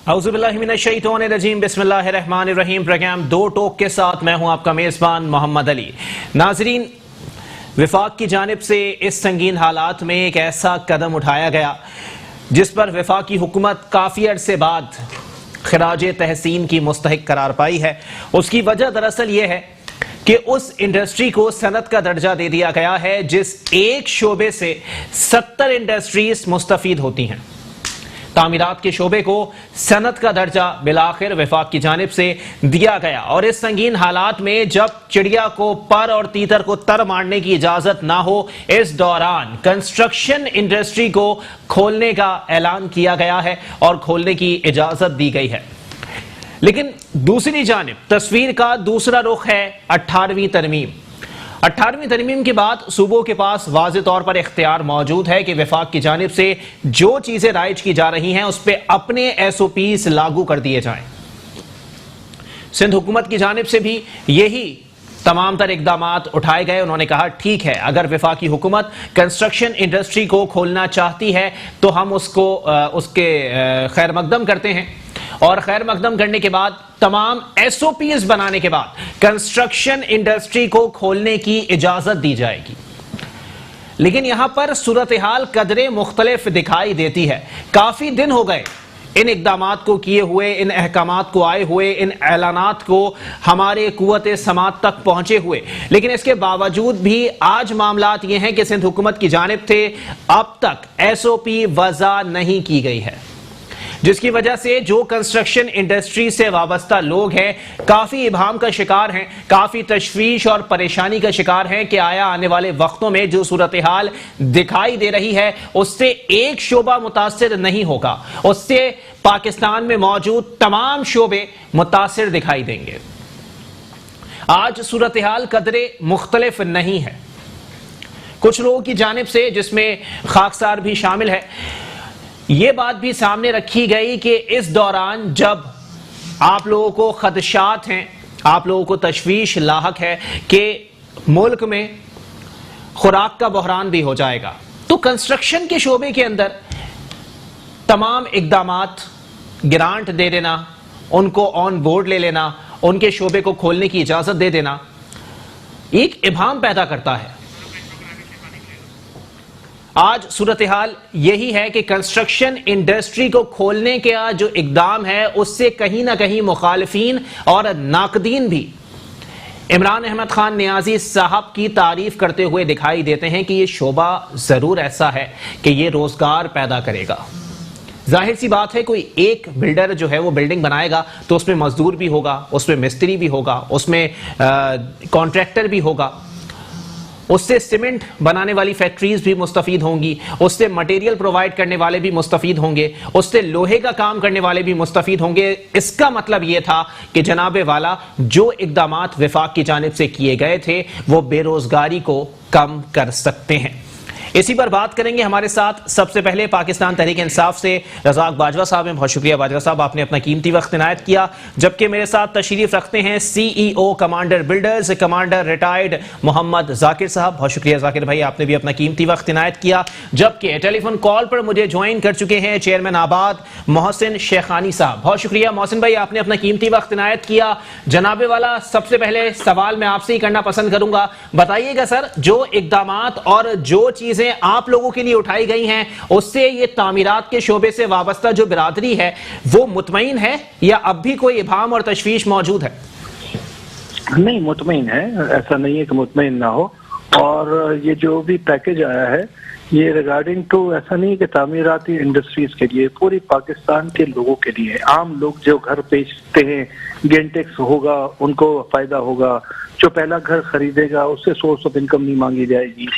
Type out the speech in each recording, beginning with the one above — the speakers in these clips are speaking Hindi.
औज़ुबिल्लाहिमिनश्शैतानिर्रजीम बिस्मिल्लाहिर्रहमानिर्रहीम। प्रोग्राम दो टोक के साथ मैं हूं आपका मेज़बान मोहम्मद अली। नाजरीन, विफाक की जानिब से इस संगीन हालात में एक ऐसा कदम उठाया गया जिस पर वफाकी हुकूमत काफ़ी अरसे बाद खराज तहसीन की मुस्तहिक करार पाई है। उसकी वजह दरअसल ये है कि उस इंडस्ट्री को सनत का दर्जा दे दिया गया है जिस एक शोबे से 70 इंडस्ट्रीज मुस्तफीद होती हैं। तामीरात के शोबे को सनत का दर्जा बिलाखिर वफाक की जानिब से दिया गया। और इस संगीन हालात में जब चिड़िया को पर और तीतर को तर मारने की इजाजत ना हो, इस दौरान कंस्ट्रक्शन इंडस्ट्री को खोलने का ऐलान किया गया है और खोलने की इजाजत दी गई है। लेकिन दूसरी जानिब तस्वीर का दूसरा रुख है 18वीं तरमीम। 18वीं तरमीम के बाद सूबों के पास वाज़े तौर पर इख्तियार मौजूद है कि वफाक की जानिब से जो चीजें राइज की जा रही हैं उस पर अपने SOPs लागू कर दिए जाएं। सिंध हुकूमत की जानिब से भी यही तमाम तर इकदामात उठाए गए। उन्होंने कहा ठीक है, अगर वफाकी हुकूमत कंस्ट्रक्शन इंडस्ट्री को खोलना चाहती है तो हम उसके खैर मकदम करते हैं और खैर मकदम करने के बाद तमाम SOPs बनाने के बाद कंस्ट्रक्शन इंडस्ट्री को खोलने की इजाजत दी जाएगी। लेकिन यहां पर सूरत हाल कदरे मुख्तलिफ दिखाई देती है। काफी दिन हो गए इन इकदामात को किए हुए, इन अहकामात को आए हुए, इन ऐलानात को हमारे कुव्वत समात तक पहुंचे हुए, लेकिन इसके बावजूद भी आज मामलात ये हैं कि सिंध हुकूमत की जानिब से अब तक SOP वज़ा नहीं की गई है, जिसकी वजह से जो कंस्ट्रक्शन इंडस्ट्री से वाबस्ता लोग हैं काफी इबाम का शिकार हैं, काफी तशवीश और परेशानी का शिकार हैं कि आया आने वाले वक्तों में जो सूरत हाल दिखाई दे रही है उससे एक शोबा मुतासिर नहीं होगा, उससे पाकिस्तान में मौजूद तमाम शोबे मुतासिर दिखाई देंगे। आज सूरत हाल कदरे मुख्तलिफ नहीं है। कुछ लोगों की जानिब से, जिसमें खाकसार भी शामिल है, ये बात भी सामने रखी गई कि इस दौरान जब आप लोगों को खदशात हैं, आप लोगों को तशवीश लाहक है कि मुल्क में खुराक का बहरान भी हो जाएगा, तो कंस्ट्रक्शन के शोबे के अंदर तमाम इकदामात ग्रांट दे देना, उनको ऑन बोर्ड ले लेना, उनके शोबे को खोलने की इजाजत दे देना एक इबाम पैदा करता है। आज सूरत हाल यही है कि कंस्ट्रक्शन इंडस्ट्री को खोलने का जो इकदाम है उससे कहीं ना कहीं मुखालिफिन और नाकदीन भी इमरान अहमद खान नियाजी साहब की तारीफ करते हुए दिखाई देते हैं कि यह शोबा जरूर ऐसा है कि यह रोजगार पैदा करेगा। जाहिर सी बात है, कोई एक बिल्डर जो है वो बिल्डिंग बनाएगा तो उसमें मजदूर भी होगा, उसमें मिस्त्री भी होगा, उसमें कॉन्ट्रैक्टर भी होगा, उससे सीमेंट बनाने वाली फैक्ट्रीज भी मुस्तफीद होंगी, उससे मटेरियल प्रोवाइड करने वाले भी मुस्तफीद होंगे, उससे लोहे का काम करने वाले भी मुस्तफीद होंगे। इसका मतलब यह था कि जनाबे वाला जो इकदामात वफाक की जानिब से किए गए थे वो बेरोजगारी को कम कर सकते हैं। इसी पर बात करेंगे। हमारे साथ सबसे पहले पाकिस्तान तहरीक इंसाफ से रज़ाक बाजवा साहब हैं। बहुत शुक्रिया बाजवा साहब, आपने अपना कीमती वक्त इनायत किया। जबकि मेरे साथ तशरीफ रखते हैं CEO commander builders, commander retired Mohammad Zakir साहब। बहुत शुक्रिया जाकिर भाई, आपने भी अपना कीमती वक्त इनायत किया। जबकि टेलीफोन कॉल पर मुझे ज्वाइन कर चुके हैं चेयरमैन आबाद मोहसिन शेखानी साहब। बहुत शुक्रिया मोहसिन भाई, आपने अपना कीमती वक्त इनायत किया। जनाबे वाला, सबसे पहले सवाल मैं आपसे ही करना पसंद करूंगा। बताइएगा सर, जो इकदामात और जो चीजें आप लोगों के लिए उठाई गई हैं उससे ये तामीरात के शोबे से वाबस्ता जो बिरादरी है वो मुतमईन है या अब भी कोई इबाम और तशवीश मौजूद है? नहीं, मुतमईन है, ऐसा नहीं है कि मुतमईन ना हो। और ये जो भी पैकेज आया है ये रिगार्डिंग टू ऐसा नहीं है कि तामीराती इंडस्ट्रीज के लिए, पूरी पाकिस्तान के लोगों के लिए, आम लोग जो घर बेचते हैं गेन टैक्स होगा, उनको फायदा होगा। जो पहला घर खरीदेगा उससे सोर्स ऑफ इनकम नहीं मांगी जाएगी।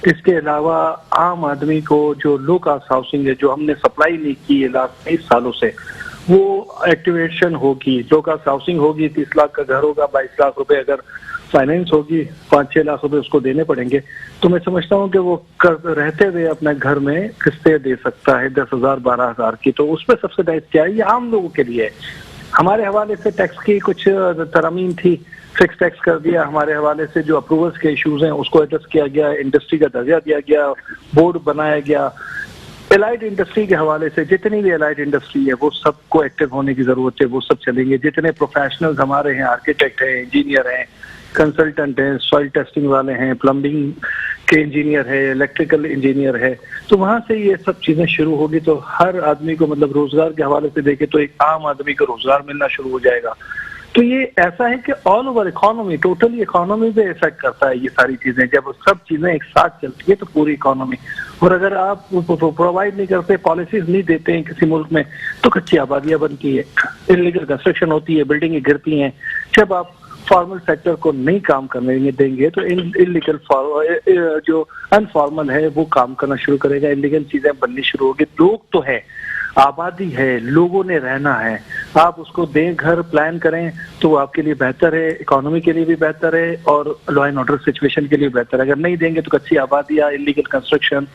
इसके अलावा आम आदमी को जो लो कास्ट हाउसिंग है जो हमने सप्लाई नहीं की लास्ट 20 सालों से, वो एक्टिवेशन होगी। लो कास्ट हाउसिंग होगी, 30 लाख का घर होगा, 22 लाख रुपए अगर फाइनेंस होगी, 5-6 लाख रुपए उसको देने पड़ेंगे। तो मैं समझता हूँ कि वो रहते हुए अपने घर में किस्तें दे सकता है 10,000 12,000 की। तो उसमें सब्सिडाइज किया है, ये आम लोगों के लिए है। हमारे हवाले से टैक्स की कुछ तरमीम थी, फिक्स टैक्स कर दिया। हमारे हवाले से जो अप्रूवल्स के इश्यूज हैं उसको एड्रेस किया गया, इंडस्ट्री का दर्जा दिया गया, बोर्ड बनाया गया। एलाइड इंडस्ट्री के हवाले से जितनी भी एलाइड इंडस्ट्री है वो सबको एक्टिव होने की जरूरत है, वो सब चलेंगे। जितने प्रोफेशनल्स हमारे हैं, आर्किटेक्ट हैं, इंजीनियर हैं, कंसल्टेंट हैं, सॉइल टेस्टिंग वाले हैं, प्लम्बिंग के इंजीनियर है, इलेक्ट्रिकल इंजीनियर है, तो वहां से ये सब चीजें शुरू होगी तो हर आदमी को मतलब रोजगार के हवाले से देखे तो एक आम आदमी को रोजगार मिलना शुरू हो जाएगा। तो ये ऐसा है कि all over economy, totally economy पे इफेक्ट करता है ये सारी चीजें। जब सब चीजें एक साथ चलती है तो पूरी इकोनॉमी, और अगर आप प्रोवाइड नहीं करते, पॉलिसीज नहीं देते हैं किसी मुल्क में, तो कच्ची आबादियां बनती है, इलीगल कंस्ट्रक्शन होती है, बिल्डिंगें गिरती हैं। जब आप फॉर्मल सेक्टर को नहीं काम करने देंगे तो इलीगल जो अनफॉर्मल है वो काम करना शुरू करेगा, इलीगल चीजें बननी शुरू होगी। लोग तो है, आबादी है, लोगों ने रहना है, आप उसको दें, घर प्लान करें तो वो आपके लिए बेहतर है, इकोनॉमी के लिए भी बेहतर है और लॉ एंड ऑर्डर सिचुएशन के लिए बेहतर है। अगर नहीं देंगे तो कच्ची आबादियां, इलीगल कंस्ट्रक्शन,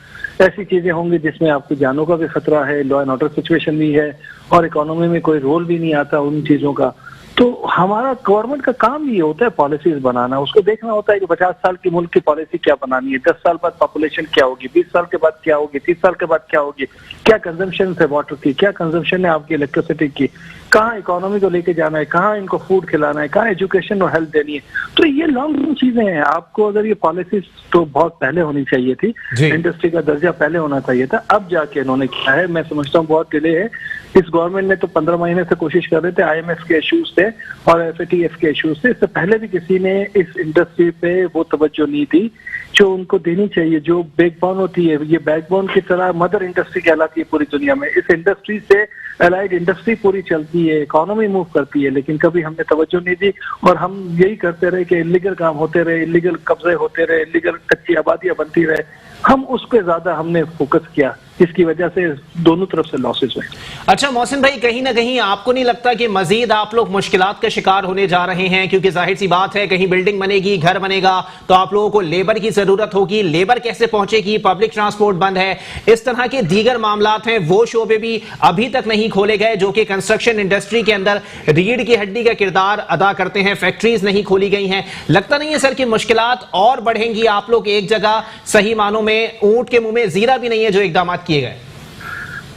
ऐसी चीजें होंगी जिसमें आपकी जानों का भी खतरा है, लॉ एंड ऑर्डर सिचुएशन भी है और इकोनॉमी में कोई रोल भी नहीं आता उन चीजों का। तो हमारा गवर्नमेंट का काम ये होता है पॉलिसीज बनाना, उसको देखना होता है कि 50 साल की मुल्क की पॉलिसी क्या बनानी है, 10 साल बाद पॉपुलेशन क्या होगी, 20 साल के बाद क्या होगी, 30 साल के बाद क्या होगी, क्या कंजम्पशन है वाटर की, क्या कंजम्पशन है आपकी इलेक्ट्रिसिटी की, कहाँ इकोनॉमी को लेके जाना है, कहाँ इनको फूड खिलाना है, कहाँ एजुकेशन और हेल्थ देनी है। तो ये लॉन्ग टर्म चीजें हैं। आपको अगर ये पॉलिसीज तो बहुत पहले होनी चाहिए थी, इंडस्ट्री का दर्जा पहले होना चाहिए था, अब जाके इन्होंने किया है। मैं समझता हूँ बहुत डिले है। इस गवर्नमेंट ने तो 15 महीने से कोशिश कर रहे थे, IMF के इश्यूज थे और FATF के इश्यूज थे, इससे पहले भी किसी ने इस इंडस्ट्री पे वो तवज्जो नहीं दी जो उनको देनी चाहिए, जो बैकबोन होती है। ये बैकबोन की तरह मदर इंडस्ट्री कहलाती है पूरी दुनिया में। इस इंडस्ट्री से एलाइड इंडस्ट्री पूरी चलती है, इकोनॉमी मूव करती है, लेकिन कभी हमने तवज्जो नहीं दी और हम यही करते रहे कि इलीगल काम होते रहे, इलीगल कब्जे होते रहे, इलीगल कच्ची आबादियां बनती रहे। हम उस पर ज्यादा हमने फोकस किया, इसकी वजह से दोनों तरफ से लॉसेस हुए। अच्छा मोहसिन भाई, कहीं ना कहीं आपको नहीं लगता कि मजीद आप लोग मुश्किलात का शिकार होने जा रहे हैं? क्योंकि जाहिर सी बात है, कहीं बिल्डिंग बनेगी, घर बनेगा तो आप लोगों को लेबर की जरूरत होगी, लेबर कैसे पहुंचेगी, पब्लिक ट्रांसपोर्ट बंद है, इस तरह के दीगर मामलात हैं, वो शोबे भी अभी तक नहीं खोले गए जो कि कंस्ट्रक्शन इंडस्ट्री के अंदर रीढ़ की हड्डी का किरदार अदा करते हैं, फैक्ट्रीज नहीं खोली गई हैं। लगता नहीं है सर कि मुश्किलात और बढ़ेंगी? आप लोग एक जगह सही मानों में ऊंट के मुंह में जीरा भी नहीं है जो इकदाम किए गए।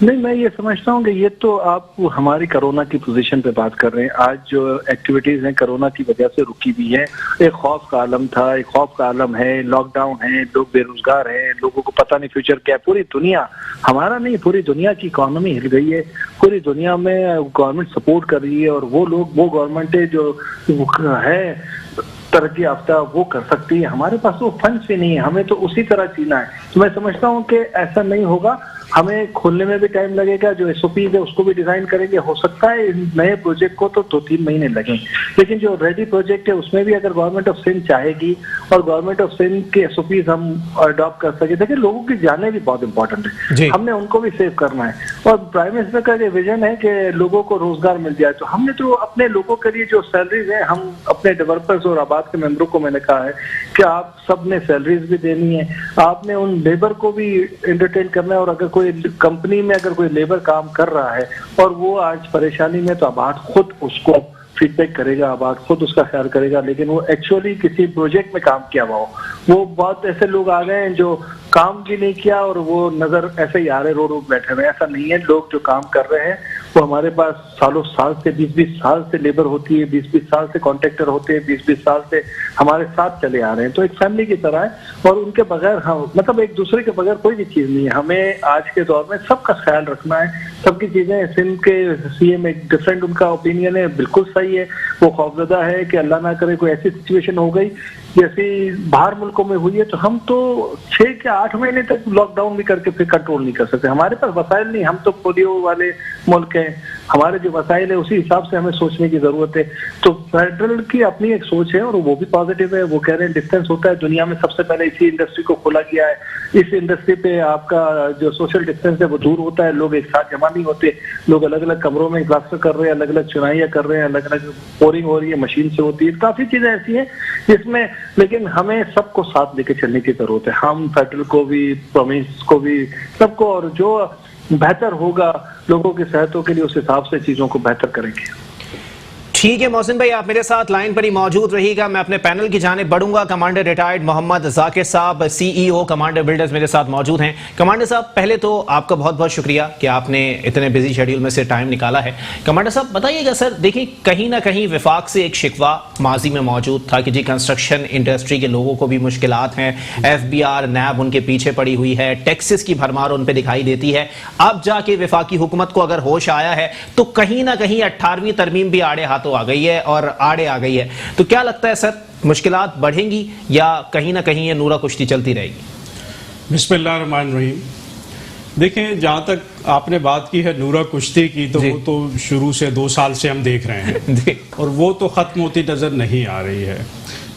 नहीं, मैं ये समझता हूँ कि ये तो आप हमारी कोरोना की पोजीशन पे बात कर रहे हैं। आज जो एक्टिविटीज हैं कोरोना की वजह से रुकी हुई है। एक खौफ का आलम था, एक खौफ का आलम है, लॉकडाउन है, लोग बेरोजगार हैं, लोगों को पता नहीं फ्यूचर क्या है। पूरी दुनिया, हमारा नहीं, पूरी दुनिया की इकोनॉमी हिल गई है। पूरी दुनिया में गवर्नमेंट सपोर्ट कर रही है और वो लोग, वो गवर्नमेंट है जो है तरक्की याफ्ता, वो कर सकती है। हमारे पास वो फंड्स भी नहीं है, हमें तो उसी तरह जीना है। तो मैं समझता हूँ कि ऐसा नहीं होगा, हमें खोलने में भी टाइम लगेगा, जो SOPs है उसको भी डिजाइन करेंगे। हो सकता है नए प्रोजेक्ट को तो 2-3 महीने लगें, लेकिन जो रेडी प्रोजेक्ट है उसमें भी अगर गवर्नमेंट ऑफ सिंध चाहेगी और गवर्नमेंट ऑफ सिंध के SOPs हम अडॉप्ट कर सके। देखिए, लोगों की जाने भी बहुत इंपॉर्टेंट है, हमने उनको भी सेव करना है। और प्राइम मिनिस्टर का जो विजन है कि लोगों को रोजगार मिल जाए, तो हमने तो अपने लोगों के लिए जो सैलरीज है, हम अपने डेवलपर्स और आबाद के मेंबरों को मैंने कहा है कि आप सबने सैलरीज भी देनी है, आपने उन लेबर को भी एंटरटेन करना है। और अगर कोई कंपनी में अगर कोई लेबर काम कर रहा है और वो आज परेशानी में, तो आबाद खुद उसको फीडबैक करेगा, आबाद खुद उसका ख्याल करेगा, लेकिन वो एक्चुअली किसी प्रोजेक्ट में काम किया हुआ हो। वो बहुत ऐसे लोग आ गए हैं जो काम भी नहीं किया और वो नजर ऐसे ही आ रहे, रो बैठे हुए। ऐसा नहीं है, लोग जो काम कर रहे हैं वो हमारे पास सालों साल से, 20-20 साल से लेबर होती है, 20-20 साल से कॉन्ट्रैक्टर होते हैं, 20-20 साल से हमारे साथ चले आ रहे हैं। तो एक फैमिली की तरह है और उनके बगैर हम, मतलब एक दूसरे के बगैर कोई भी चीज नहीं है। हमें आज के दौर में सबका ख्याल रखना है, सबकी चीजें। सिंध के CM एक डिफरेंट उनका ओपिनियन है, बिल्कुल सही है। वो खौफजदा है कि अल्लाह ना करे कोई ऐसी सिचुएशन हो गई जैसी बाहर मुल्कों में हुई है, तो हम तो 6 या 8 महीने तक लॉकडाउन भी करके फिर कंट्रोल नहीं कर सकते। हमारे पास वसाइल नहीं, हम तो पोलियो वाले मुल्क हैं, हमारे जो वसाइल है उसी हिसाब से हमें सोचने की जरूरत है। तो फेडरल की अपनी एक सोच है और वो भी पॉजिटिव है। वो कह रहे हैं डिस्टेंस होता है, दुनिया में सबसे पहले इसी इंडस्ट्री को खोला गया है। इस इंडस्ट्री पे आपका जो सोशल डिस्टेंस है वो दूर होता है, लोग एक साथ जमा नहीं होते, लोग अलग अलग कमरों में प्लास्टर कर रहे हैं, अलग अलग चुनाइयां कर रहे हैं, अलग अलग पोरिंग हो रही है, मशीन से होती है। काफी चीजें ऐसी हैं जिसमें, लेकिन हमें सबको साथ लेके चलने की जरूरत है। हम फेडरल को भी, प्रोविंस को भी, सबको, और जो बेहतर होगा लोगों की सेहतों के लिए उस हिसाब से चीजों को बेहतर करेंगे। ठीक है मोहसिन भाई, आप मेरे साथ लाइन पर ही मौजूद रहिएगा। मैं अपने पैनल की जानिब बढ़ूंगा। कमांडर रिटायर्ड मोहम्मद जाकिर साहब, CEO कमांडर बिल्डर्स, मेरे साथ मौजूद हैं। कमांडर साहब, पहले तो आपका बहुत बहुत शुक्रिया कि आपने इतने बिजी शेड्यूल में से टाइम निकाला है। कमांडर साहब बताइएगा सर, देखिए कहीं ना कहीं विफाक से एक शिकवा माजी में मौजूद था कि जी कंस्ट्रक्शन इंडस्ट्री के लोगों को भी मुश्किलात हैं, FBR NAB उनके पीछे पड़ी हुई है, टैक्सेस की भरमार उन पे दिखाई देती है। अब जाके विफाकी हुकूमत को अगर होश आया है तो कहीं ना कहीं 18वीं तरमीम भी आड़े हाथों आ गई है और आड़े आ गई है। तो क्या लगता है सर, मुश्किलात बढ़ेंगी या कहीं ना कहीं ये नूरा कुश्ती चलती रहेगी? बिस्मिल्लाहिर्रहमानिर्रहीम। देखें, जहां तक आपने बात की है नूरा कुश्ती की, तो वो तो शुरू से 2 साल से हम देख रहे हैं और वो तो खत्म होती नजर नहीं आ रही है।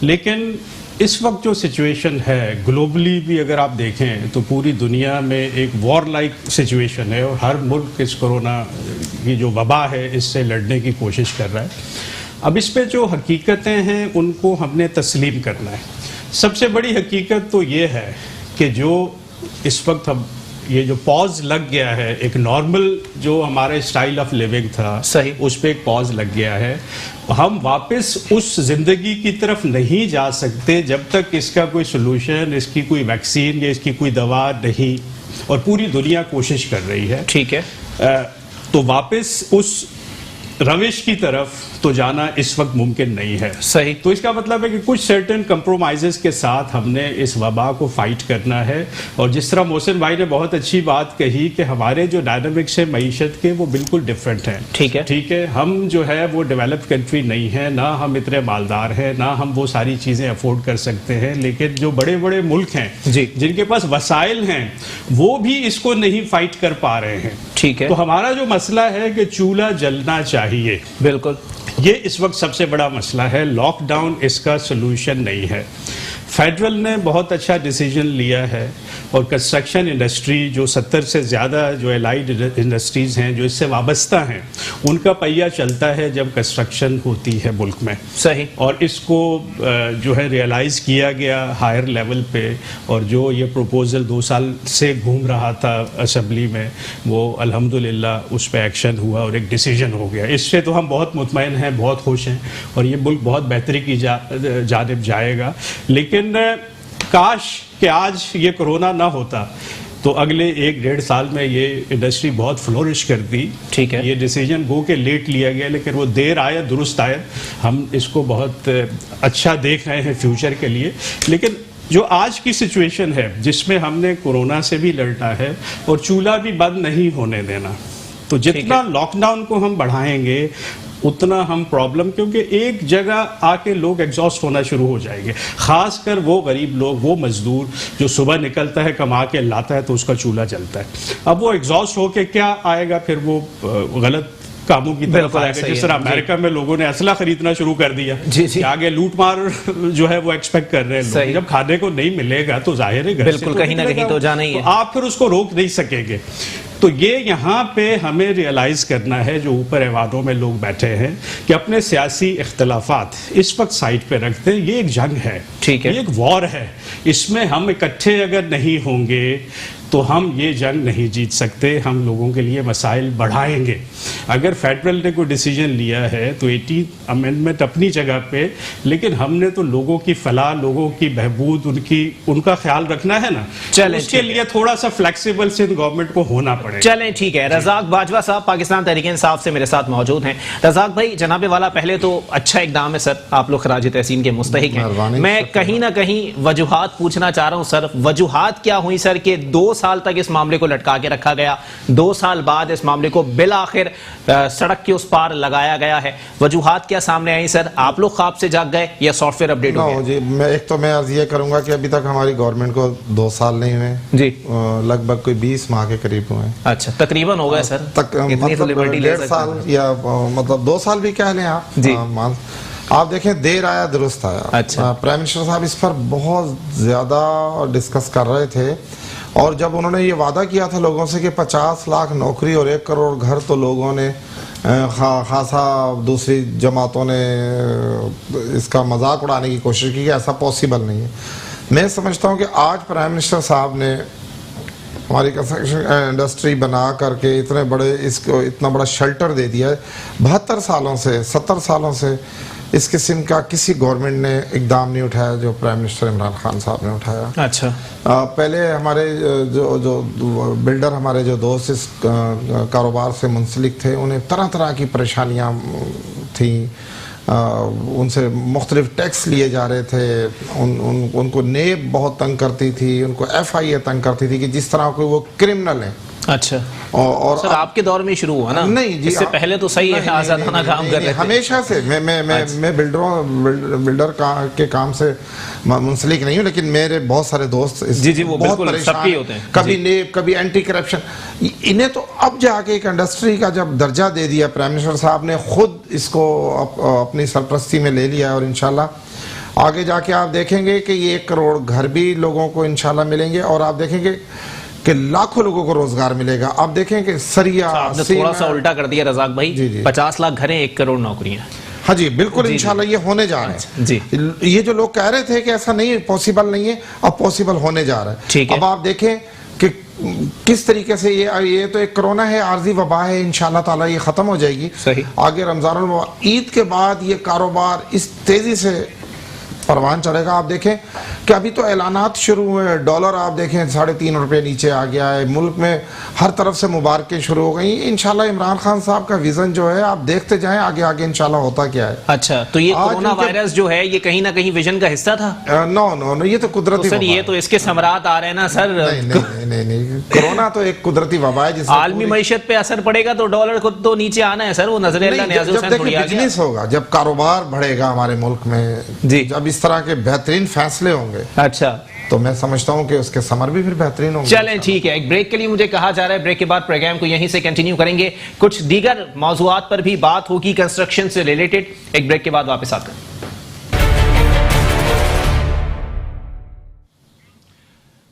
लेकिन इस वक्त जो सिचुएशन है ग्लोबली भी अगर आप देखें तो पूरी दुनिया में एक वॉर लाइक सिचुएशन है और हर मुल्क इस कोरोना की जो वबा है इससे लड़ने की कोशिश कर रहा है। अब इस पे जो हकीकतें हैं उनको हमने तस्लीम करना है। सबसे बड़ी हकीकत तो ये है कि जो इस वक्त हम ये जो पॉज लग गया है, एक नॉर्मल जो हमारे स्टाइल ऑफ लिविंग था सही, उस पे एक पॉज लग गया है। हम वापस उस जिंदगी की तरफ नहीं जा सकते जब तक इसका कोई सोल्यूशन, इसकी कोई वैक्सीन या इसकी कोई दवा नहीं, और पूरी दुनिया कोशिश कर रही है। ठीक है, तो वापस उस रविश की तरफ तो जाना इस वक्त मुमकिन नहीं है। सही। तो इसका मतलब है कि कुछ सर्टेन कंप्रोमाइजेस के साथ हमने इस वबा को फाइट करना है। और जिस तरह मोहसिन भाई ने बहुत अच्छी बात कही कि हमारे जो डायनामिक्स है मईशत के वो बिल्कुल डिफरेंट हैं। ठीक है, ठीक है, हम जो है वो डेवलप्ड कंट्री नहीं है, ना हम इतने मालदार हैं, ना हम वो सारी चीज़ें अफोर्ड कर सकते हैं। लेकिन जो बड़े बड़े मुल्क हैं जी, जिनके पास वसाइल हैं वो भी इसको नहीं फाइट कर पा रहे हैं। ठीक है, तो हमारा जो मसला है कि चूल्हा जलना चाहिए, बिल्कुल, ये इस वक्त सबसे बड़ा मसला है। लॉकडाउन इसका सलूशन नहीं है। फेडरल ने बहुत अच्छा डिसीजन लिया है और कंस्ट्रक्शन इंडस्ट्री जो 70 से ज़्यादा जो एलाइड इंडस्ट्रीज़ हैं जो इससे वाबस्ता हैं उनका पहिया चलता है जब कंस्ट्रक्शन होती है मुल्क में। सही। और इसको जो है रियलाइज़ किया गया हायर लेवल पे, और जो ये प्रपोज़ल 2 साल से घूम रहा था असेंबली में वो अल्हम्दुलिल्लाह उस पर एक्शन हुआ और एक डिसीजन हो गया। इससे तो हम बहुत मुतमईन हैं, बहुत खुश हैं और ये मुल्क बहुत बेहतरी की जानिब जाएगा। लेकिन काश कि आज ये कोरोना ना होता तो अगले 1-1.5 साल में ये इंडस्ट्री बहुत फ्लोरिश करती। ठीक है, ये डिसीजन गो के लेट लिया गया लेकिन वो देर आया दुरुस्त आया। हम इसको बहुत अच्छा देख रहे हैं फ्यूचर के लिए। लेकिन जो आज की सिचुएशन है जिसमें हमने कोरोना से भी लड़ना है और चूल्हा भी बंद नहीं होने देना, तो जितना लॉकडाउन को हम बढ़ाएंगे उतना हम प्रॉब्लम, क्योंकि एक जगह आके लोग एग्जॉस्ट होना शुरू हो जाएंगे। खासकर वो गरीब लोग, वो मजदूर जो सुबह निकलता है कमा के लाता है तो उसका चूल्हा जलता है। अब वो एग्जॉस्ट होके क्या आएगा, फिर वो गलत कामों की तरफ आएगा। जिस तरह अमेरिका में लोगों ने असला खरीदना शुरू कर दिया कि आगे लूट मार जो है वो एक्सपेक्ट कर रहे हैं लोग। जब खाने को नहीं मिलेगा तो जाहिर है बिल्कुल कहीं ना कहीं तो जाना ही है, तो आप फिर उसको रोक नहीं सकेंगे। तो ये यहाँ पे हमें रियलाइज करना है जो ऊपर ऐवानों में लोग बैठे हैं कि अपने सियासी इख्तलाफात इस वक्त साइड पे रखते हैं। ये एक जंग है, ठीक है, ये एक वॉर है। इसमें हम इकट्ठे अगर नहीं होंगे तो हम ये जंग नहीं जीत सकते। हम लोगों के लिए मसाइल बढ़ाएंगे। अगर फेडरल ने कोई डिसीजन लिया है तो 18th अमेंडमेंट अपनी जगह पे, लेकिन हमने तो लोगों की फलाह, लोगों की बहबूद, उनका ख्याल रखना है ना। चलें, उसके लिए थोड़ा सा फ्लेक्सिबल सिंध गवर्नमेंट को होना पड़ेगा। चलें, ठीक है। रज़ाक बाजवा साहब पाकिस्तान तहरीक इंसाफ से मेरे साथ मौजूद हैं। रज़ाक भाई, जनाबे वाला पहले तो अच्छा इकदाम है सर, आप लोग खराज तहसीन के मुस्तहिक हैं। मैं कहीं ना कहीं वजूहात पूछना चाह रहा हूं सर। वजूहात क्या हुई सर कि 2 साल तक इस मामले को लटका के रखा गया, 2 साल बाद इस मामले को बिल आखिर सड़क के उस पार लगाया गया है। वजूहात क्या सामने आई सर? आप लोग ख्वाब से जाग गए या सॉफ्टवेयर अपडेट हो गया? जी, मैं अर्ज ये करूंगा कि अभी तक हमारी गवर्नमेंट को 2 साल नहीं हुए जी, लगभग कोई 20 माह के करीब हुए। अच्छा, तकरीबन हो गए सर, मतलब 1.5 साल या मतलब 2 साल भी कह लें आप जी। आप देखें, देर आया दुरुस्त आया। अच्छा। प्राइम मिनिस्टर साहब इस पर बहुत ज्यादा डिस्कस कर रहे थे और जब उन्होंने ये वादा किया था लोगों से कि 50 लाख नौकरी और 1 करोड़ घर, तो लोगों ने खासा दूसरी जमातों ने इसका मजाक उड़ाने की कोशिश की कि ऐसा पॉसिबल नहीं है। मैं समझता हूँ कि आज प्राइम मिनिस्टर साहब ने हमारी कंस्ट्रक्शन इंडस्ट्री बना करके इतने बड़े इसको इतना बड़ा शेल्टर दे दिया है। 72 सालों से 70 सालों से इस किस्म का किसी गवर्नमेंट ने इकदाम नहीं उठाया जो प्राइम मिनिस्टर इमरान खान साहब ने उठाया। अच्छा। पहले हमारे जो बिल्डर हमारे जो दोस्त इस कारोबार से मुंसलिक थे उन्हें तरह तरह की परेशानियां थी, उनसे मुख्तलिफ टैक्स लिए जा रहे थे, उनको नेब बहुत तंग करती थी, उनको FIA तंग करती थी कि जिस तरह कोई वो क्रिमिनल है। अच्छा। और सर आपके दौर में शुरू हुआ ना? नहीं जी, इससे पहले तो सही है, आजादाना काम कर रहे थे हमेशा से। मैं बिल्डर के काम से मुंसलिक नहीं हूँ, लेकिन मेरे बहुत सारे दोस्त जी वो बहुत बिल्कुल सबके होते हैं, कभी नेब कभी एंटी करप्शन। इन्हें तो अब जाके एक इंडस्ट्री का जब दर्जा दे दिया प्राइम मिनिस्टर साहब ने, खुद इसको अपनी सरपरस्ती में ले लिया है, और इंशाल्लाह आगे जाके आप देखेंगे कि ये 1 करोड़ घर भी लोगों को इंशाल्लाह मिलेंगे, और आप देखेंगे कि लाखों लोगों को रोजगार मिलेगा। आप देखें कि सरिया आपने थोड़ा सा उल्टा कर दिया रजाक भाई। जी। 50 लाख घरें, 1 करोड़ नौकरियां। हाँ जी बिल्कुल, इंशाल्लाह ये होने जा रहा है जी। ये जो लोग कह रहे थे कि ऐसा नहीं है, पॉसिबल नहीं है, अब पॉसिबल होने जा रहा है। ठीक है। अब आप देखें कि किस तरीके से ये तो एक कोरोना है, आर्जी वबा है, इंशाल्लाह ताला ये खत्म हो जाएगी। सही। आगे रमजान ईद के बाद ये कारोबार इस तेजी से परवान चढ़ेगा। आप देखें कि अभी तो ऐलानात शुरू हुए, डॉलर आप देखें 3.5 रुपये नीचे आ गया है, मुल्क में हर तरफ से मुबारकें शुरू हो गई। इंशाल्लाह इमरान खान साहब का विजन जो है आप देखते जाएं आगे आगे इंशाल्लाह होता क्या है। अच्छा, तो ये कोरोना वायरस जो है ये कहीं ना कहीं विजन का हिस्सा था? नो, ये तो कुदरती सर, ये तो इसके समरात आ रहे हैं ना सर। नहीं, कोरोना तो एक कुदरती वबा है जिससे आलमी मईशत पे असर पड़ेगा तो डॉलर को तो नीचे आना है सर। वो नजर बिजनेस होगा, जब कारोबार बढ़ेगा हमारे मुल्क में जी, जब इस तरह के बेहतरीन फैसले होंगे, अच्छा, तो मैं समझता हूं कि उसके समर भी फिर बेहतरीन होंगे। चलें ठीक है, एक ब्रेक के लिए मुझे कहा जा रहा है, ब्रेक के बाद प्रोग्राम को यहीं से कंटिन्यू करेंगे। कुछ दीगर मौजूआत पर भी बात होगी कंस्ट्रक्शन से रिलेटेड। एक ब्रेक के बाद वापस आते हैं।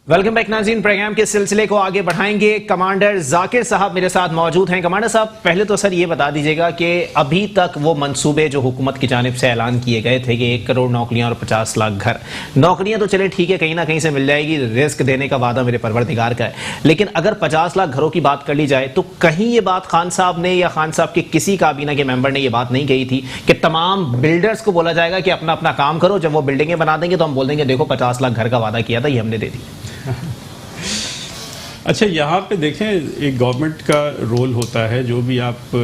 वेलकम बैक नाज़रीन, प्रोग्राम के सिलसिले को आगे बढ़ाएंगे। कमांडर जाकिर साहब मेरे साथ मौजूद हैं। कमांडर साहब, पहले तो सर ये बता दीजिएगा कि अभी तक वो मंसूबे जो हुकूमत की जानिब से ऐलान किए गए थे कि 1 करोड़ नौकरियां और 50 लाख घर, नौकरियां तो चले ठीक है, कहीं ना कहीं से मिल जाएगी, रिस्क देने का वादा मेरे परवरदिगार का है, लेकिन अगर 50 लाख घरों की बात कर ली जाए तो कहीं ये बात खान साहब ने या खान साहब के किसी काबीना के मेंबर ने ये बात नहीं कही थी कि तमाम बिल्डर्स को बोला जाएगा कि अपना अपना काम करो, जब वो बिल्डिंगें बना देंगे तो हम बोल देंगे देखो 50 लाख घर का वादा किया था, ये हमने दे दी। अच्छा, यहाँ पे देखें, एक गवर्नमेंट का रोल होता है, जो भी आप